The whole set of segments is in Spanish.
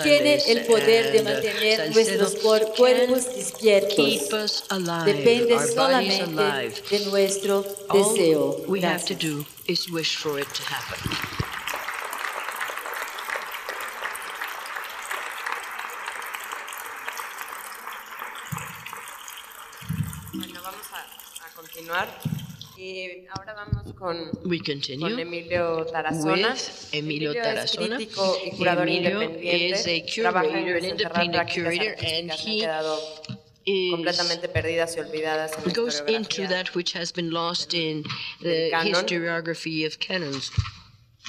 tiene el poder de mantener nuestros cuerpos despiertos. Depende solamente de nuestro deseo. Gracias. Bueno, vamos a continuar. Ahora vamos con Emilio Tarazona. Emilio es crítico y curador independiente. Trabaja en desenterrar prácticas artísticas que han quedado completamente perdidas y olvidadas en la historiografía del canon.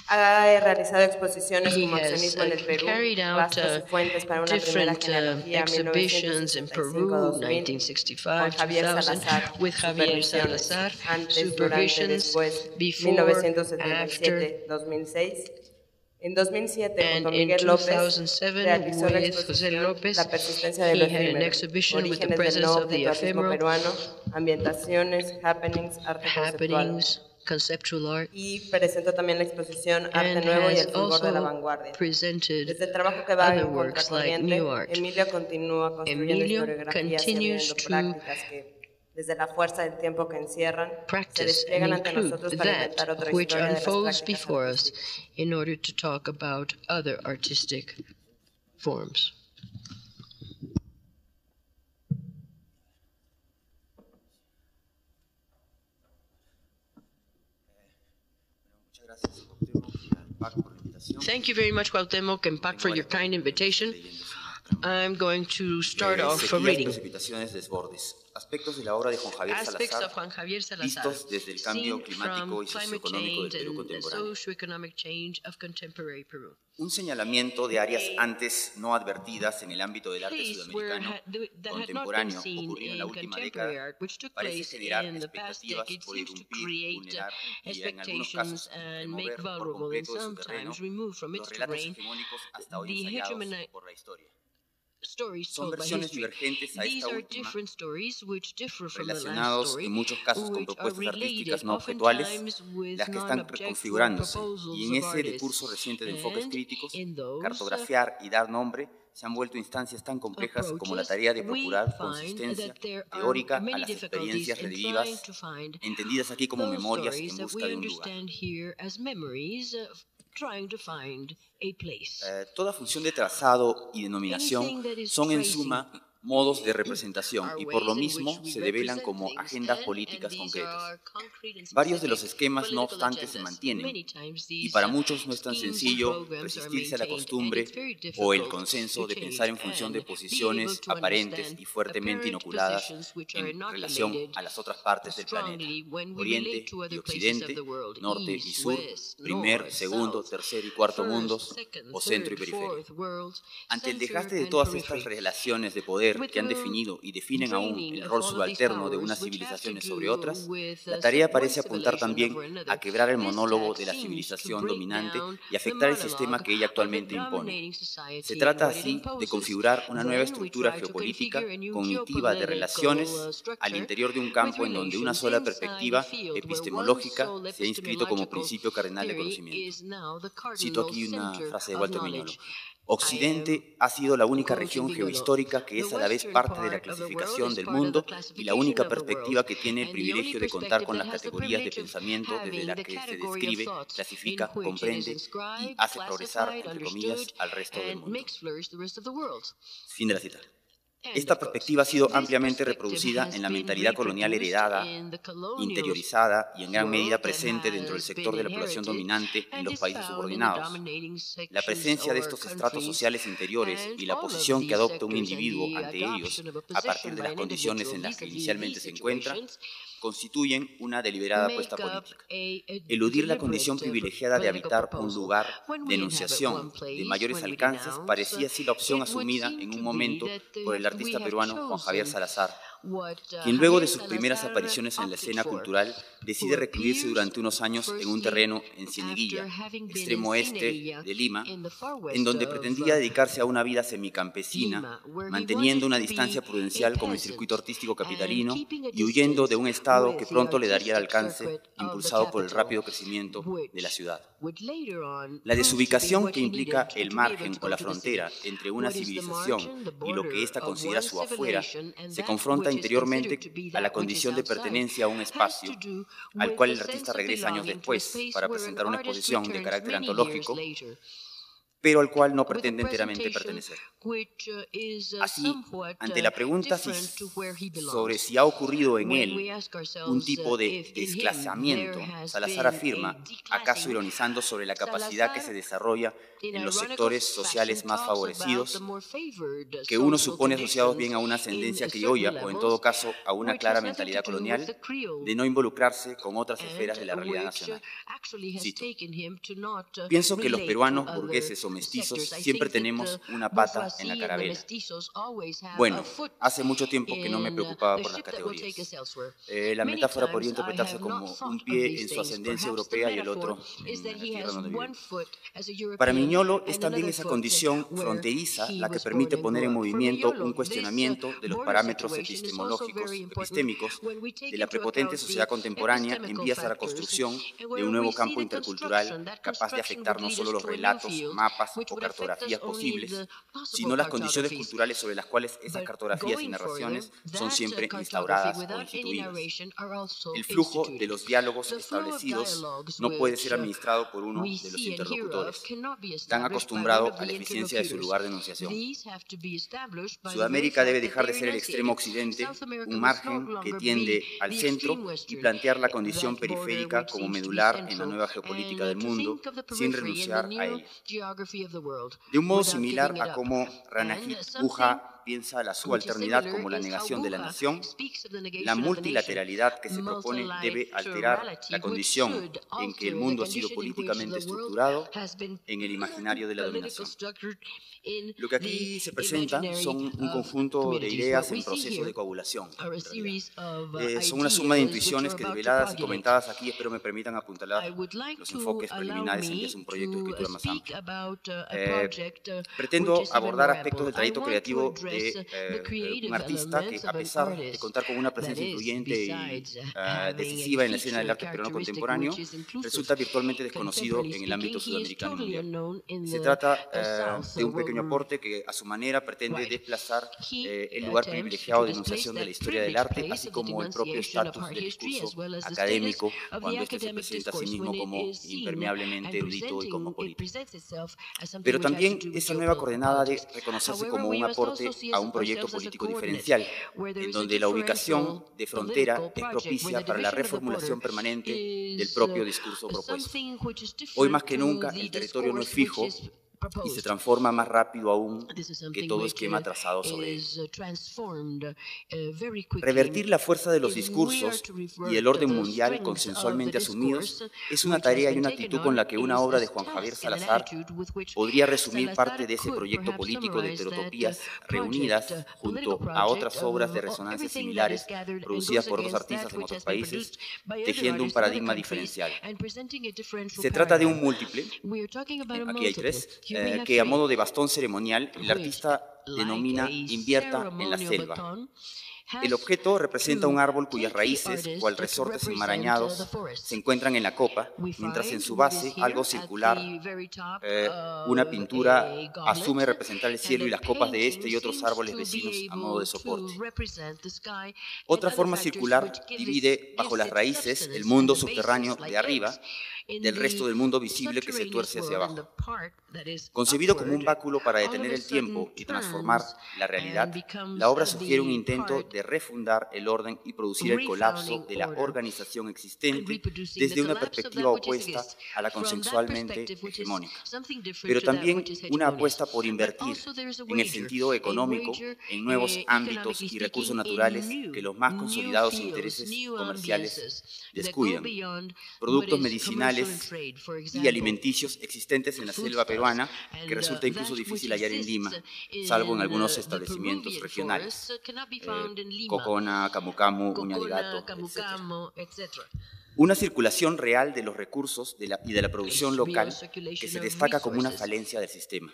Ha realizado exposiciones como Accionismo en el Perú, Rastros y Fuentes para una primera genealogía, 1965-2000, con Javier Salazar, Supervisiones, antes, durante, después, 1977-2006. En 2007, junto a Miguel López, realizó la exposición La persistencia de lo efímero, Orígenes del nuevo objetuatismo peruano, Ambientaciones, Happenings, Arte conceptual. Y presentó también la exposición Arte Nuevo y el Fulgor de la Vanguardia. Desde el trabajo que va en contracorriente, Emilio continúa construyendo historiografías y abriendo prácticas que, desde la fuerza del tiempo que encierran, se despliegan ante nosotros para inventar otra historia de las prácticas artísticas. Thank you very much, Cuauhtémoc and PAC, for your kind invitation. I'm going to start off reading. Aspectos de la obra de Juan Javier Salazar, vistos desde el cambio climático y socioeconómico del Perú contemporáneo. Un señalamiento de áreas antes no advertidas en el ámbito del arte sudamericano contemporáneo ocurrido en la última década parece generar expectativas por irrumpir, vulnerar y en algunos casos remover por completo de su terreno los relatos hegemónicos hasta hoy ensayados por la historia. Son versiones divergentes a esta última, relacionados en muchos casos con propuestas artísticas no objetuales, las que están reconfigurándose, y en ese decurso reciente de enfoques críticos, cartografiar y dar nombre se han vuelto instancias tan complejas como la tarea de procurar consistencia teórica a las experiencias redivivas, entendidas aquí como memorias en busca de un lugar. Toda función de trazado y denominación son en suma modos de representación y por lo mismo se develan como agendas políticas concretas. Varios de los esquemas, no obstante, se mantienen y para muchos no es tan sencillo resistirse a la costumbre o el consenso de pensar en función de posiciones aparentes y fuertemente inoculadas en relación a las otras partes del planeta, Oriente y Occidente, Norte y Sur, primer, segundo, tercer y cuarto mundos o centro y periferia. Ante el desgaste de todas estas relaciones de poder que han definido y definen aún el rol subalterno de unas civilizaciones sobre otras, la tarea parece apuntar también a quebrar el monólogo de la civilización dominante y afectar el sistema que ella actualmente impone. Se trata así de configurar una nueva estructura geopolítica cognitiva de relaciones al interior de un campo en donde una sola perspectiva epistemológica se ha inscrito como principio cardenal de conocimiento. Cito aquí una frase de Walter Miñolo. Occidente ha sido la única región geohistórica que es a la vez parte de la clasificación del mundo y la única perspectiva que tiene el privilegio de contar con las categorías de pensamiento desde las que se describe, clasifica, comprende y hace progresar, entre comillas, al resto del mundo. Fin de la cita. Esta perspectiva ha sido ampliamente reproducida en la mentalidad colonial heredada, interiorizada y en gran medida presente dentro del sector de la población dominante en los países subordinados. La presencia de estos estratos sociales interiores y la posición que adopta un individuo ante ellos a partir de las condiciones en las que inicialmente se encuentra constituyen una deliberada apuesta política. Eludir la condición privilegiada de habitar un lugar de enunciación de mayores alcances parecía así la opción asumida en un momento por el artista peruano Juan Javier Salazar, quien luego de sus primeras apariciones en la escena cultural decide recluirse durante unos años en un terreno en Cieneguilla, extremo oeste de Lima, en donde pretendía dedicarse a una vida semicampesina, manteniendo una distancia prudencial con el circuito artístico capitalino y huyendo de un estado que pronto le daría el alcance impulsado por el rápido crecimiento de la ciudad. La desubicación que implica el margen o la frontera entre una civilización y lo que ésta considera su afuera se confronta interiormente a la condición de pertenencia a un espacio al cual el artista regresa años después para presentar una exposición de carácter antológico, pero al cual no pretende enteramente pertenecer. Así, ante la pregunta sobre si ha ocurrido en él un tipo de desclasamiento, Salazar afirma, acaso ironizando sobre la capacidad que se desarrolla en los sectores sociales más favorecidos, que uno supone asociados bien a una ascendencia criolla o en todo caso a una clara mentalidad colonial, de no involucrarse con otras esferas de la realidad nacional. Cito, pienso que los peruanos, burgueses o mestizos siempre tenemos una pata en la carabela. Bueno, hace mucho tiempo que no me preocupaba por las categorías. La metáfora podría interpretarse como un pie en su ascendencia europea y el otro en la tierra donde vive. Para Miñolo es también esa condición fronteriza la que permite poner en movimiento un cuestionamiento de los parámetros epistémicos de la prepotente sociedad contemporánea en vías a la construcción de un nuevo campo intercultural capaz de afectar no solo los relatos, mapas o cartografías posibles, sino las condiciones culturales sobre las cuales esas cartografías y narraciones son siempre instauradas o instituidas. El flujo de los diálogos establecidos no puede ser administrado por uno de los interlocutores, tan acostumbrado a la eficiencia de su lugar de enunciación. Sudamérica debe dejar de ser el extremo occidente, un margen que tiende al centro, y plantear la condición periférica como medular en la nueva geopolítica del mundo, sin renunciar a ella. De un modo similar a cómo Ranajit Guha piensa la subalternidad como la negación de la nación, la multilateralidad que se propone debe alterar la condición en que el mundo ha sido políticamente estructurado en el imaginario de la dominación. Lo que aquí se presenta son un conjunto de ideas en proceso de coagulación. Son una suma de intuiciones que, develadas y comentadas aquí, espero me permitan apuntalar los enfoques preliminares en que es un proyecto de escritura más amplio. Pretendo abordar aspectos del trayecto creativo de un artista que, a pesar de contar con una presencia influyente y decisiva en la escena del arte peruano contemporáneo, resulta virtualmente desconocido en el ámbito sudamericano y mundial. Se trata de un pequeño aporte que, a su manera, pretende desplazar el lugar privilegiado de enunciación de la historia del arte, así como el propio estatus del discurso académico, cuando éste se presenta a sí mismo como impermeablemente erudito y cosmopolita. Pero también esa nueva coordenada de reconocerse como un aporte a un proyecto político diferencial, en donde la ubicación de frontera es propicia para la reformulación permanente del propio discurso propuesto. Hoy más que nunca el territorio no es fijo y se transforma más rápido aún que todo esquema trazado sobre él. Revertir la fuerza de los discursos y el orden mundial consensualmente asumidos es una tarea y una actitud con la que una obra de Juan Javier Salazar podría resumir parte de ese proyecto político de heterotopías reunidas junto a otras obras de resonancias similares producidas por otros artistas en otros países, tejiendo un paradigma diferencial. Se trata de un múltiple, aquí hay tres, que a modo de bastón ceremonial el artista denomina invierta en la selva. El objeto representa un árbol cuyas raíces, cual resortes enmarañados, se encuentran en la copa, mientras en su base, algo circular, una pintura asume representar el cielo y las copas de este y otros árboles vecinos a modo de soporte. Otra forma circular divide bajo las raíces el mundo subterráneo de arriba del resto del mundo visible que se tuerce hacia abajo. Concebido como un báculo para detener el tiempo y transformar la realidad, la obra sugiere un intento de refundar el orden y producir el colapso de la organización existente desde una perspectiva opuesta a la consensualmente hegemónica, pero también una apuesta por invertir en el sentido económico en nuevos ámbitos y recursos naturales que los más consolidados intereses comerciales descuidan. Productos medicinales y alimenticios existentes en la selva peruana que resulta incluso difícil hallar en Lima, salvo en algunos establecimientos regionales. Cocona, camu camu, uña de gato, etc. Una circulación real de los recursos y de la producción local que se destaca como una falencia del sistema.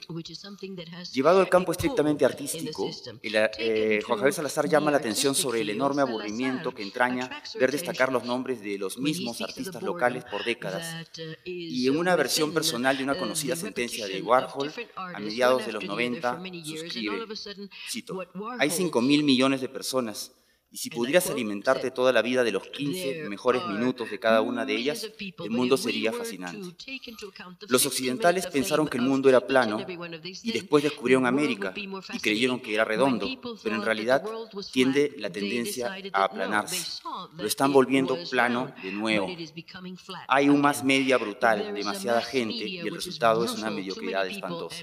Llevado al campo estrictamente artístico, Juan Javier Salazar llama la atención sobre el enorme aburrimiento que entraña ver destacar los nombres de los mismos artistas locales por décadas, y en una versión personal de una conocida sentencia de Warhol, a mediados de los 90, suscribe, cito, «Hay 5.000 millones de personas, y si pudieras alimentarte toda la vida de los 15 mejores minutos de cada una de ellas, el mundo sería fascinante». Los occidentales pensaron que el mundo era plano y después descubrieron América y creyeron que era redondo, pero en realidad tiende la tendencia a aplanarse. Lo están volviendo plano de nuevo. Hay un más media brutal, demasiada gente, y el resultado es una mediocridad espantosa.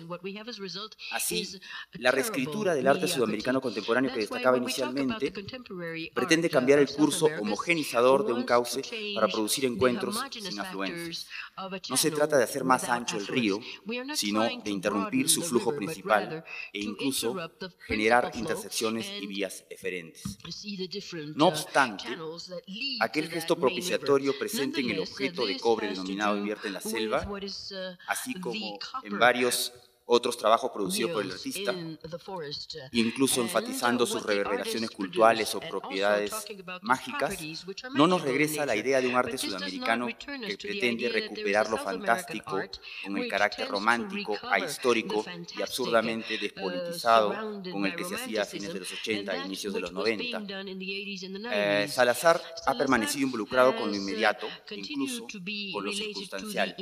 Así, la reescritura del arte sudamericano contemporáneo que destacaba inicialmente pretende cambiar el curso homogenizador de un cauce para producir encuentros sin afluencias. No se trata de hacer más ancho el río, sino de interrumpir su flujo principal e incluso generar intersecciones y vías eferentes. No obstante, aquel gesto propiciatorio presente en el objeto de cobre denominado Invierte en la Selva, así como en varios otros trabajos producidos por el artista, incluso enfatizando sus reverberaciones culturales o propiedades mágicas, no nos regresa a la idea de un arte sudamericano que pretende recuperar lo fantástico con el carácter romántico, ahistórico y absurdamente despolitizado con el que se hacía a fines de los 80 e inicios de los 90. Salazar ha permanecido involucrado con lo inmediato, incluso con lo circunstancial,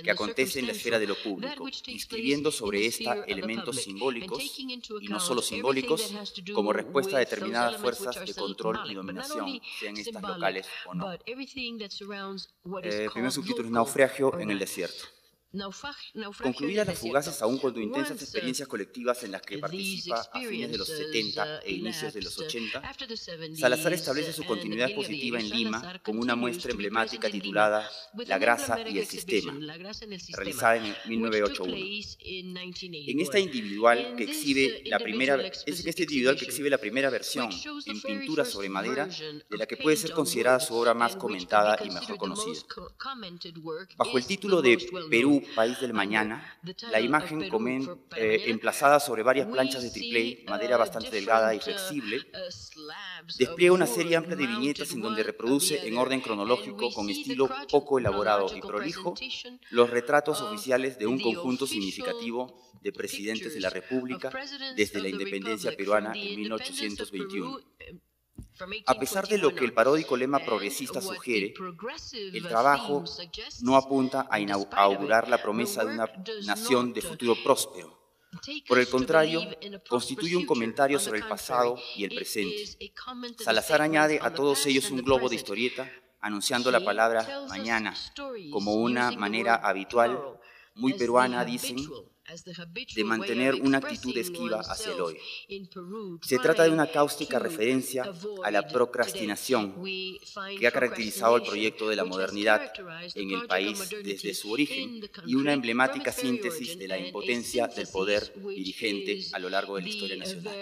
que acontece en la esfera de lo público, inscribiendo sobre esta elementos simbólicos, y no solo simbólicos, como respuesta a determinadas fuerzas de control y dominación, sean estas locales o no. Primer subtítulo es Naufragio en el desierto. Concluidas las fugaces aún cuando intensas experiencias colectivas en las que participa a fines de los 70 e inicios de los 80, Salazar establece su continuidad positiva en Lima con una muestra emblemática titulada La grasa y el sistema, realizada en 1981. En esta individual que exhibe la primera versión en pintura sobre madera de la que puede ser considerada su obra más comentada y mejor conocida. Bajo el título de Perú, País del Mañana, la imagen emplazada sobre varias planchas de triplé, madera bastante delgada y flexible, despliega una serie amplia de viñetas en donde reproduce en orden cronológico, con estilo poco elaborado y prolijo, los retratos oficiales de un conjunto significativo de presidentes de la República desde la independencia peruana en 1821. A pesar de lo que el paródico lema progresista sugiere, el trabajo no apunta a augurar la promesa de una nación de futuro próspero. Por el contrario, constituye un comentario sobre el pasado y el presente. Salazar añade a todos ellos un globo de historieta, anunciando la palabra mañana como una manera habitual, muy peruana, dicen, de mantener una actitud esquiva hacia el hoy. Se trata de una cáustica referencia a la procrastinación que ha caracterizado el proyecto de la modernidad en el país desde su origen, y una emblemática síntesis de la impotencia del poder dirigente a lo largo de la historia nacional.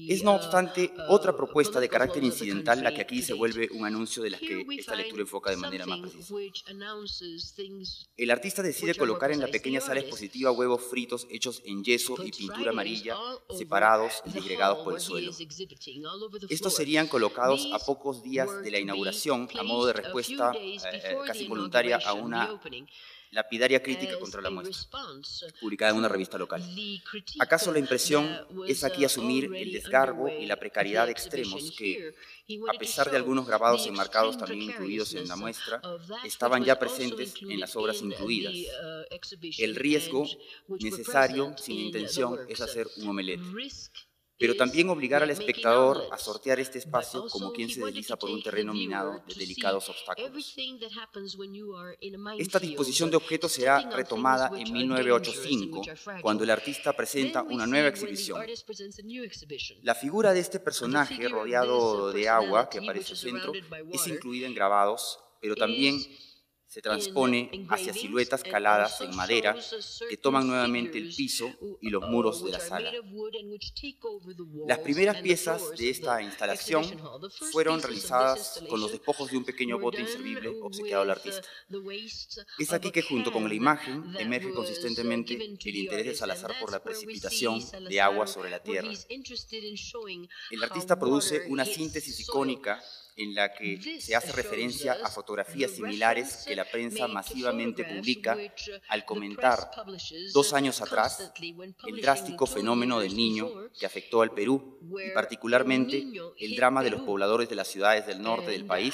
Es, no obstante, otra propuesta de carácter incidental la que aquí se vuelve un anuncio de las que esta lectura enfoca de manera más precisa. El artista decide colocar en la pequeña sala expositiva huevos fritos hechos en yeso y pintura amarilla, separados y disgregados por el suelo. Estos serían colocados a pocos días de la inauguración a modo de respuesta casi voluntaria a una lapidaria crítica contra la muestra, publicada en una revista local. ¿Acaso la impresión es aquí asumir el desgarbo y la precariedad extremos que, a pesar de algunos grabados enmarcados también incluidos en la muestra, estaban ya presentes en las obras incluidas? El riesgo necesario, sin intención, es hacer un omelette, pero también obligar al espectador a sortear este espacio como quien se desliza por un terreno minado de delicados obstáculos. Esta disposición de objetos será retomada en 1985, cuando el artista presenta una nueva exhibición. La figura de este personaje rodeado de agua que aparece al centro es incluida en grabados, pero también se transpone hacia siluetas caladas en madera que toman nuevamente el piso y los muros de la sala. Las primeras piezas de esta instalación fueron realizadas con los despojos de un pequeño bote inservible obsequiado al artista. Es aquí que junto con la imagen emerge consistentemente el interés de Salazar por la precipitación de agua sobre la tierra. El artista produce una síntesis icónica en la que se hace referencia a fotografías similares que la prensa masivamente publica al comentar 2 años atrás el drástico fenómeno del Niño que afectó al Perú y particularmente el drama de los pobladores de las ciudades del norte del país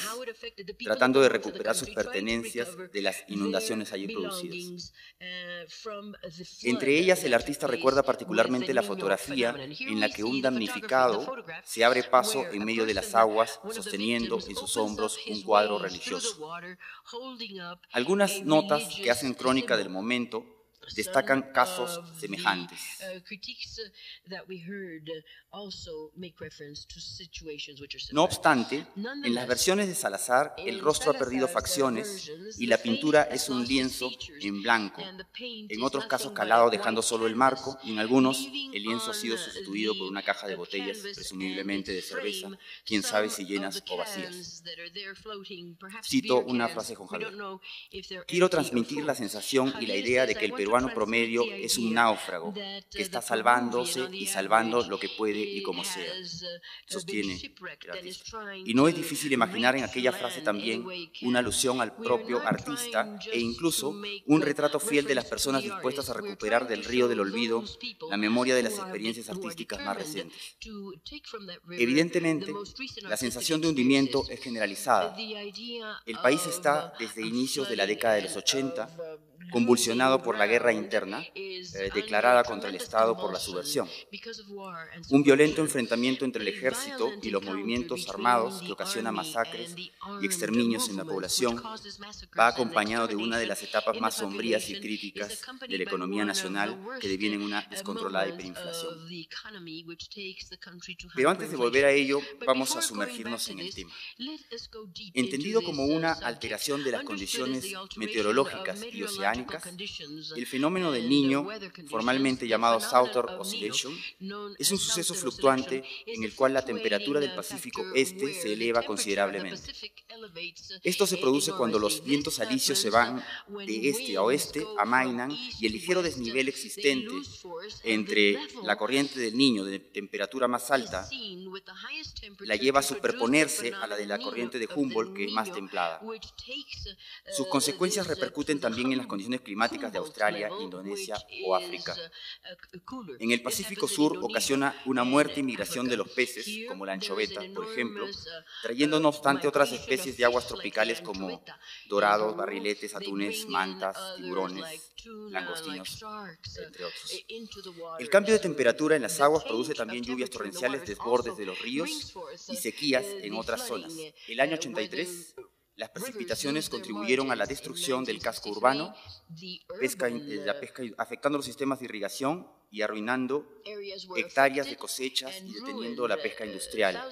tratando de recuperar sus pertenencias de las inundaciones allí producidas. Entre ellas, el artista recuerda particularmente la fotografía en la que un damnificado se abre paso en medio de las aguas sosteniendo en sus hombros un cuadro religioso. Algunas notas que hacen crónica del momento destacan casos semejantes. No obstante, en las versiones de Salazar, el rostro ha perdido facciones y la pintura es un lienzo en blanco, en otros casos calado dejando solo el marco, y en algunos el lienzo ha sido sustituido por una caja de botellas, presumiblemente de cerveza, quién sabe si llenas o vacías. Cito una frase de Juan Javier: quiero transmitir la sensación y la idea de que el peruano promedio es un náufrago que está salvándose y salvando lo que puede y como sea, sostiene el artista. Y no es difícil imaginar en aquella frase también una alusión al propio artista e incluso un retrato fiel de las personas dispuestas a recuperar del río del olvido la memoria de las experiencias artísticas más recientes. Evidentemente, la sensación de hundimiento es generalizada. El país está desde inicios de la década de los 80 convulsionado por la guerra interna declarada contra el Estado por la subversión. Un violento enfrentamiento entre el ejército y los movimientos armados que ocasiona masacres y exterminios en la población va acompañado de una de las etapas más sombrías y críticas de la economía nacional que deviene en una descontrolada hiperinflación. Pero antes de volver a ello, vamos a sumergirnos en el tema. Entendido como una alteración de las condiciones meteorológicas y oceánicas, el fenómeno del Niño, formalmente llamado Southern Oscillation, es un suceso fluctuante en el cual la temperatura del Pacífico Este se eleva considerablemente. Esto se produce cuando los vientos alisios se van de este a oeste, amainan, y el ligero desnivel existente entre la corriente del Niño de temperatura más alta la lleva a superponerse a la de la corriente de Humboldt, que es más templada. Sus consecuencias repercuten también en las condiciones climáticas de Australia, Indonesia o África. En el Pacífico Sur ocasiona una muerte y migración de los peces, como la anchoveta, por ejemplo, trayendo no obstante otras especies de aguas tropicales como dorados, barriletes, atunes, mantas, tiburones, langostinos, entre otros. El cambio de temperatura en las aguas produce también lluvias torrenciales, desbordes de los ríos y sequías en otras zonas. El año 83, las precipitaciones contribuyeron a la destrucción del casco urbano, afectando los sistemas de irrigación y arruinando hectáreas de cosechas y deteniendo la pesca industrial,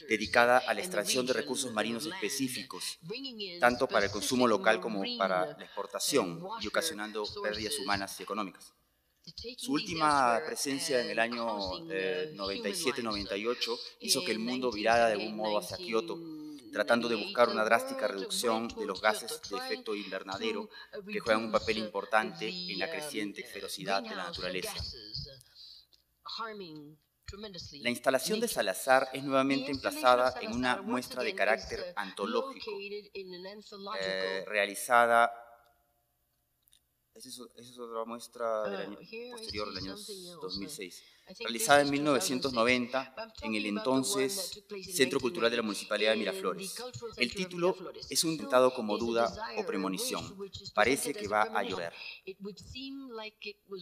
dedicada a la extracción de recursos marinos específicos, tanto para el consumo local como para la exportación, y ocasionando pérdidas humanas y económicas. Su última presencia en el año 97-98 hizo que el mundo virara de algún modo hacia Kioto, tratando de buscar una drástica reducción de los gases de efecto invernadero que juegan un papel importante en la creciente ferocidad de la naturaleza. La instalación de Salazar es nuevamente emplazada en una muestra de carácter antológico, realizada. Esa es otra muestra del año posterior, del año 2006. Realizada en 1990 en el entonces Centro Cultural de la Municipalidad de Miraflores. El título es un intentado como duda o premonición. Parece que va a llover.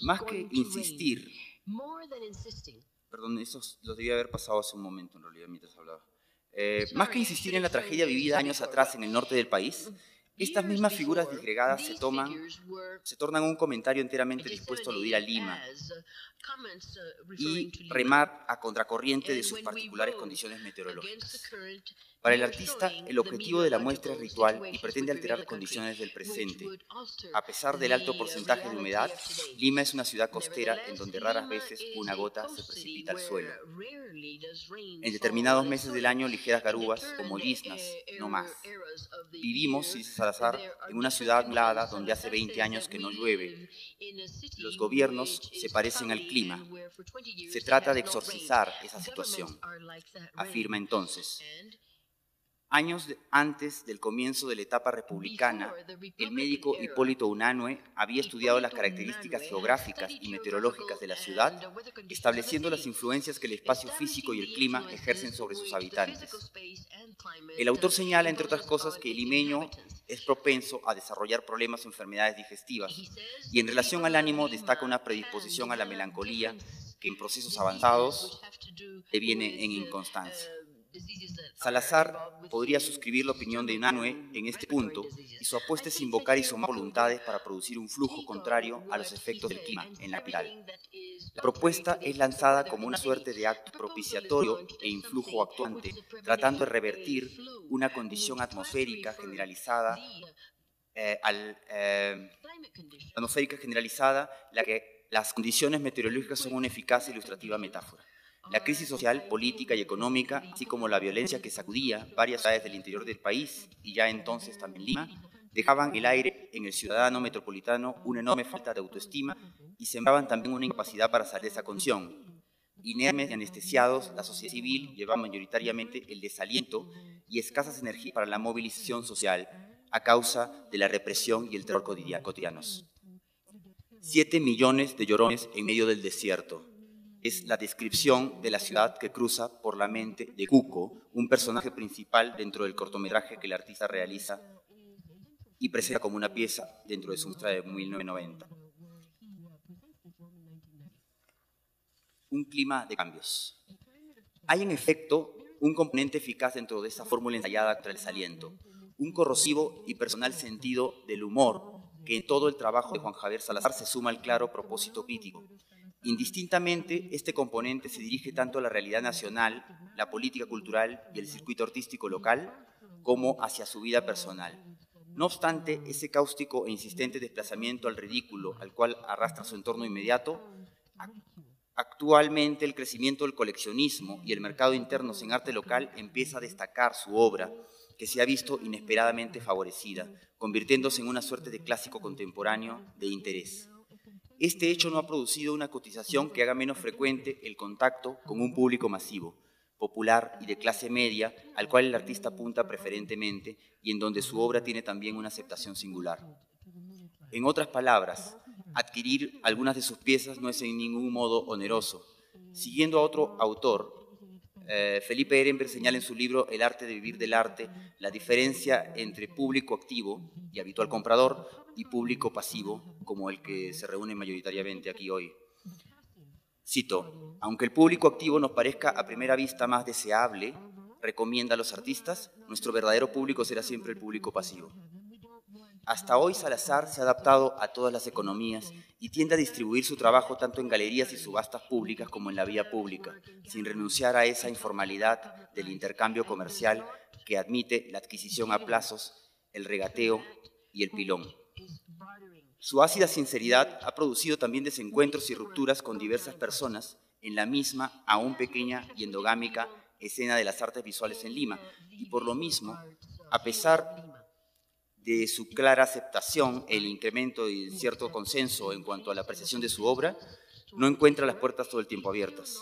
Más que insistir, perdón, eso lo debía haber pasado hace un momento en realidad mientras hablaba. Más que insistir en la tragedia vivida años atrás en el norte del país, Estas mismas figuras disgregadas se tornan un comentario enteramente dispuesto a aludir a Lima y remar a contracorriente de sus particulares condiciones meteorológicas. Para el artista, el objetivo de la muestra es ritual y pretende alterar condiciones del presente. A pesar del alto porcentaje de humedad, Lima es una ciudad costera en donde raras veces una gota se precipita al suelo. En determinados meses del año, ligeras garúas, como lloviznas, no más. Vivimos, dice Salazar, en una ciudad nublada donde hace 20 años que no llueve. Los gobiernos se parecen al clima. Se trata de exorcizar esa situación, afirma entonces. Años antes del comienzo de la etapa republicana, el médico Hipólito Unanue había estudiado las características geográficas y meteorológicas de la ciudad, estableciendo las influencias que el espacio físico y el clima ejercen sobre sus habitantes. El autor señala, entre otras cosas, que el limeño es propenso a desarrollar problemas o enfermedades digestivas, y en relación al ánimo destaca una predisposición a la melancolía que en procesos avanzados deviene en inconstancia. Salazar podría suscribir la opinión de Unanue en este punto, y su apuesta es invocar y sumar voluntades para producir un flujo contrario a los efectos del clima en la capital. La propuesta es lanzada como una suerte de acto propiciatorio e influjo actuante, tratando de revertir una condición atmosférica generalizada, la que las condiciones meteorológicas son una eficaz e ilustrativa metáfora. La crisis social, política y económica, así como la violencia que sacudía varias ciudades del interior del país y ya entonces también Lima, dejaban el aire en el ciudadano metropolitano una enorme falta de autoestima y sembraban también una incapacidad para salir de esa condición. Inermes y anestesiados, la sociedad civil llevaba mayoritariamente el desaliento y escasas energías para la movilización social a causa de la represión y el terror cotidianos. 7 millones de llorones en medio del desierto. Es la descripción de la ciudad que cruza por la mente de Cuco, un personaje principal dentro del cortometraje que el artista realiza y presenta como una pieza dentro de su muestra de 1990. Un clima de cambios. Hay en efecto un componente eficaz dentro de esa fórmula ensayada contra el desaliento, un corrosivo y personal sentido del humor que en todo el trabajo de Juan Javier Salazar se suma al claro propósito crítico. Indistintamente, este componente se dirige tanto a la realidad nacional, la política cultural y el circuito artístico local, como hacia su vida personal. No obstante, ese cáustico e insistente desplazamiento al ridículo al cual arrastra su entorno inmediato, actualmente el crecimiento del coleccionismo y el mercado interno en arte local empieza a destacar su obra, que se ha visto inesperadamente favorecida, convirtiéndose en una suerte de clásico contemporáneo de interés. Este hecho no ha producido una cotización que haga menos frecuente el contacto con un público masivo, popular y de clase media, al cual el artista apunta preferentemente y en donde su obra tiene también una aceptación singular. En otras palabras, adquirir algunas de sus piezas no es en ningún modo oneroso. Siguiendo a otro autor, Felipe Ehrenberg señala en su libro El arte de vivir del arte la diferencia entre público activo y habitual comprador y público pasivo, como el que se reúne mayoritariamente aquí hoy. Cito: aunque el público activo nos parezca a primera vista más deseable, recomienda a los artistas, nuestro verdadero público será siempre el público pasivo. Hasta hoy Salazar se ha adaptado a todas las economías y tiende a distribuir su trabajo tanto en galerías y subastas públicas como en la vía pública, sin renunciar a esa informalidad del intercambio comercial que admite la adquisición a plazos, el regateo y el pilón. Su ácida sinceridad ha producido también desencuentros y rupturas con diversas personas en la misma, aún pequeña y endogámica, escena de las artes visuales en Lima, y por lo mismo, a pesar de su clara aceptación, el incremento y cierto consenso en cuanto a la apreciación de su obra, no encuentra las puertas todo el tiempo abiertas.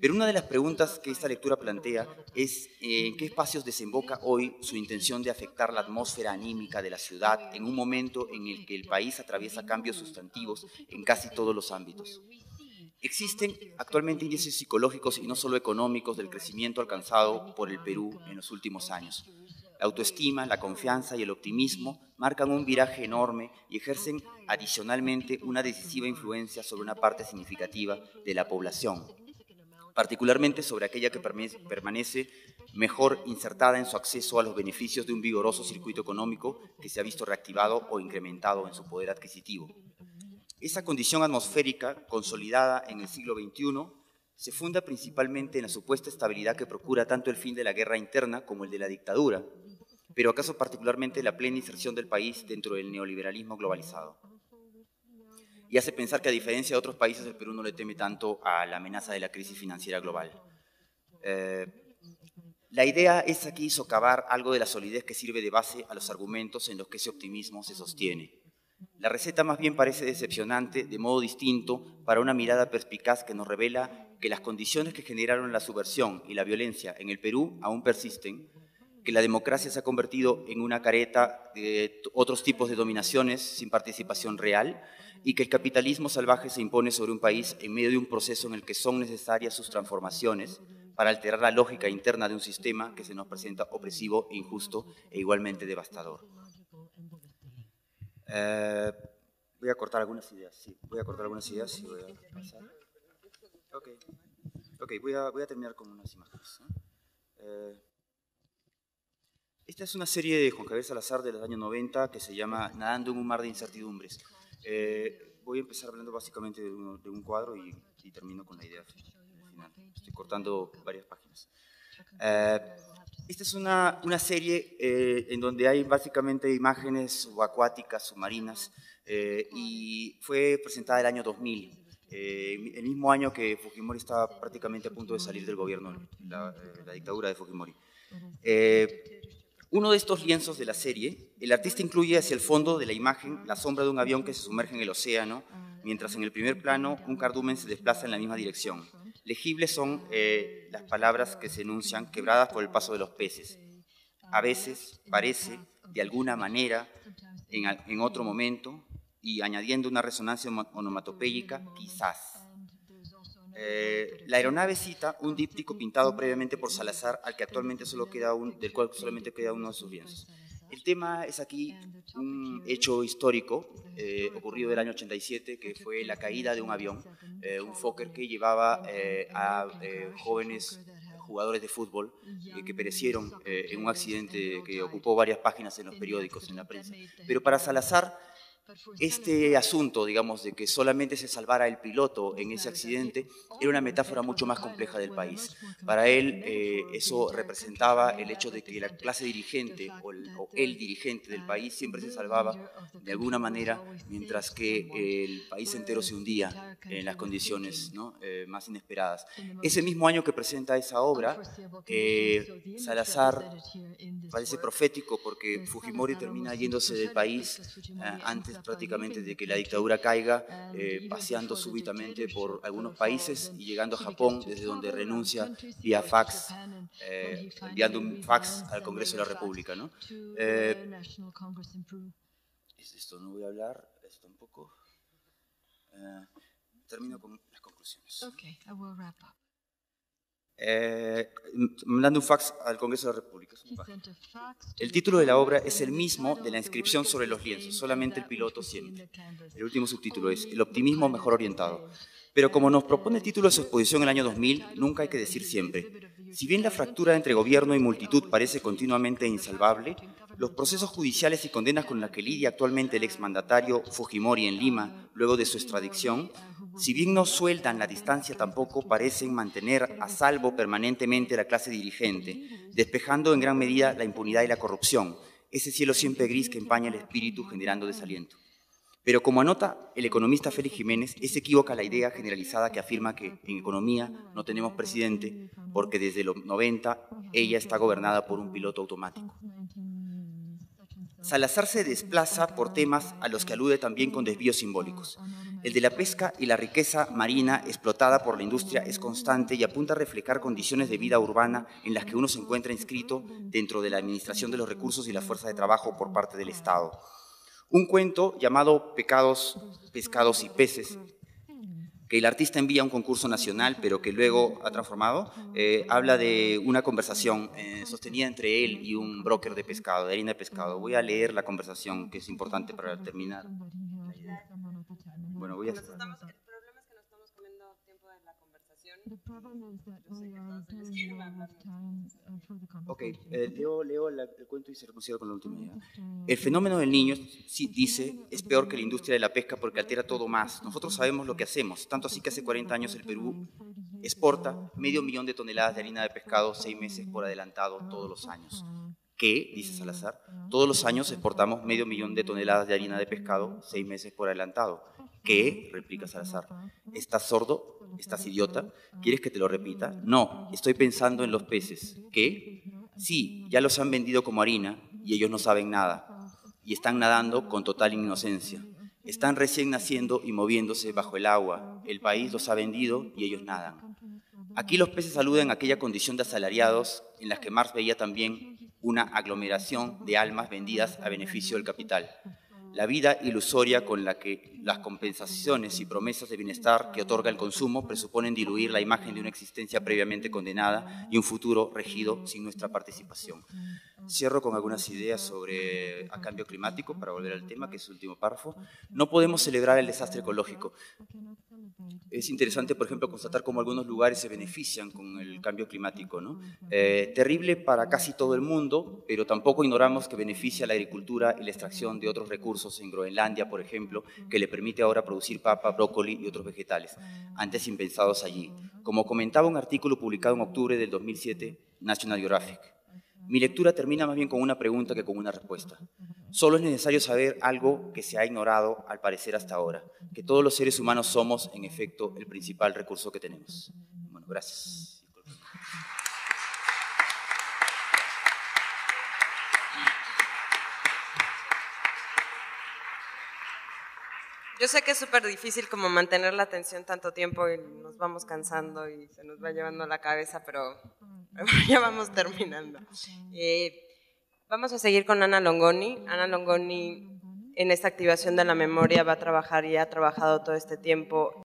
Pero una de las preguntas que esta lectura plantea es en qué espacios desemboca hoy su intención de afectar la atmósfera anímica de la ciudad en un momento en el que el país atraviesa cambios sustantivos en casi todos los ámbitos. Existen actualmente índices psicológicos y no solo económicos del crecimiento alcanzado por el Perú en los últimos años. La autoestima, la confianza y el optimismo marcan un viraje enorme y ejercen adicionalmente una decisiva influencia sobre una parte significativa de la población. particularmente sobre aquella que permanece mejor insertada en su acceso a los beneficios de un vigoroso circuito económico que se ha visto reactivado o incrementado en su poder adquisitivo. Esa condición atmosférica, consolidada en el siglo XXI, se funda principalmente en la supuesta estabilidad que procura tanto el fin de la guerra interna como el de la dictadura, pero acaso particularmente la plena inserción del país dentro del neoliberalismo globalizado. Y hace pensar que, a diferencia de otros países, el Perú no le teme tanto a la amenaza de la crisis financiera global. La idea es aquí socavar algo de la solidez que sirve de base a los argumentos en los que ese optimismo se sostiene. La receta más bien parece decepcionante, de modo distinto, para una mirada perspicaz que nos revela que las condiciones que generaron la subversión y la violencia en el Perú aún persisten, que la democracia se ha convertido en una careta de otros tipos de dominaciones sin participación real y que el capitalismo salvaje se impone sobre un país en medio de un proceso en el que son necesarias sus transformaciones para alterar la lógica interna de un sistema que se nos presenta opresivo, injusto e igualmente devastador. Voy a cortar algunas ideas, sí. Voy a cortar algunas ideas y voy a pasar. Ok, voy a terminar con unas imágenes, ¿no? Esta es una serie de Juan Javier Salazar de los años 90 que se llama Nadando en un mar de incertidumbres. Voy a empezar hablando básicamente de un cuadro y termino con la idea final. Estoy cortando varias páginas. Esta es una serie en donde hay básicamente imágenes subacuáticas, submarinas, y fue presentada el año 2000, el mismo año que Fujimori estaba prácticamente a punto de salir del gobierno, la dictadura de Fujimori. Uno de estos lienzos de la serie, el artista incluye hacia el fondo de la imagen la sombra de un avión que se sumerge en el océano, mientras en el primer plano un cardumen se desplaza en la misma dirección. Legibles son las palabras que se enuncian, quebradas por el paso de los peces. A veces, parece, de alguna manera, en otro momento, y añadiendo una resonancia onomatopéyica, quizás. La aeronave cita un díptico pintado previamente por Salazar, al que actualmente del cual solamente queda uno de sus lienzos. El tema es aquí un hecho histórico ocurrido del año 87, que fue la caída de un avión, un Fokker que llevaba a jóvenes jugadores de fútbol que perecieron en un accidente que ocupó varias páginas en los periódicos, en la prensa. Pero para Salazar, este asunto, digamos, de que solamente se salvara el piloto en ese accidente, era una metáfora mucho más compleja del país. Para él, eso representaba el hecho de que la clase dirigente o el dirigente del país siempre se salvaba de alguna manera, mientras que el país entero se hundía en las condiciones, ¿no?, más inesperadas. Ese mismo año que presenta esa obra, Salazar parece profético porque Fujimori termina yéndose del país antes prácticamente de que la dictadura caiga, paseando súbitamente por algunos países y llegando a Japón, desde donde renuncia vía fax, enviando un fax al Congreso de la República, ¿no? Esto no voy a hablar, esto tampoco. Termino con las conclusiones. Okay, I will wrap up. Mandando un fax al Congreso de la República. El título de la obra es el mismo de la inscripción sobre los lienzos, solamente el piloto siente. El último subtítulo es El optimismo mejor orientado. Pero como nos propone el título de su exposición en el año 2000, nunca hay que decir siempre. Si bien la fractura entre gobierno y multitud parece continuamente insalvable, los procesos judiciales y condenas con las que lidia actualmente el exmandatario Fujimori en Lima, luego de su extradición, si bien no sueltan la distancia, tampoco parecen mantener a salvo permanentemente a la clase dirigente, despejando en gran medida la impunidad y la corrupción, ese cielo siempre gris que empaña el espíritu generando desaliento. Pero como anota el economista Félix Jiménez, es equívoca la idea generalizada que afirma que en economía no tenemos presidente porque desde los 90 ella está gobernada por un piloto automático. Salazar se desplaza por temas a los que alude también con desvíos simbólicos. El de la pesca y la riqueza marina explotada por la industria es constante y apunta a reflejar condiciones de vida urbana en las que uno se encuentra inscrito dentro de la administración de los recursos y la fuerza de trabajo por parte del Estado. Un cuento llamado Pecados, Pescados y Peces, que el artista envía a un concurso nacional, pero que luego ha transformado, habla de una conversación sostenida entre él y un broker de pescado, de harina de pescado. Voy a leer la conversación, que es importante para terminar. Bueno, voy a... El problema es que nos estamos comiendo tiempo de la conversación. Yo sé que a todos les quiero hablar. Ok, leo el cuento y se reconcilia con la última idea. El fenómeno del niño, sí, dice, es peor que la industria de la pesca porque altera todo más. Nosotros sabemos lo que hacemos, tanto así que hace 40 años el Perú exporta 500.000 de toneladas de harina de pescado 6 meses por adelantado todos los años. ¿Qué? Dice Salazar. Todos los años exportamos 500.000 de toneladas de harina de pescado 6 meses por adelantado. ¿Qué? Replica Salazar. ¿Estás sordo? ¿Estás idiota? ¿Quieres que te lo repita? No, estoy pensando en los peces. ¿Qué? Sí, ya los han vendido como harina y ellos no saben nada. Y están nadando con total inocencia. Están recién naciendo y moviéndose bajo el agua. El país los ha vendido y ellos nadan. Aquí los peces aluden a aquella condición de asalariados en las que Marx veía también una aglomeración de almas vendidas a beneficio del capital. La vida ilusoria con la que las compensaciones y promesas de bienestar que otorga el consumo presuponen diluir la imagen de una existencia previamente condenada y un futuro regido sin nuestra participación. Cierro con algunas ideas sobre el cambio climático para volver al tema, que es el último párrafo. No podemos celebrar el desastre ecológico. Es interesante, por ejemplo, constatar cómo algunos lugares se benefician con el cambio climático, ¿no? Terrible para casi todo el mundo, pero tampoco ignoramos que beneficia a la agricultura y la extracción de otros recursos en Groenlandia, por ejemplo, que le permite ahora producir papa, brócoli y otros vegetales, antes impensados allí. Como comentaba un artículo publicado en octubre del 2007, National Geographic. Mi lectura termina más bien con una pregunta que con una respuesta. Solo es necesario saber algo que se ha ignorado al parecer hasta ahora, que todos los seres humanos somos, en efecto, el principal recurso que tenemos. Bueno, gracias. Yo sé que es súper difícil como mantener la atención tanto tiempo y nos vamos cansando y se nos va llevando la cabeza, pero ya vamos terminando. Vamos a seguir con Ana Longoni. Ana Longoni en esta activación de la memoria va a trabajar y ha trabajado todo este tiempo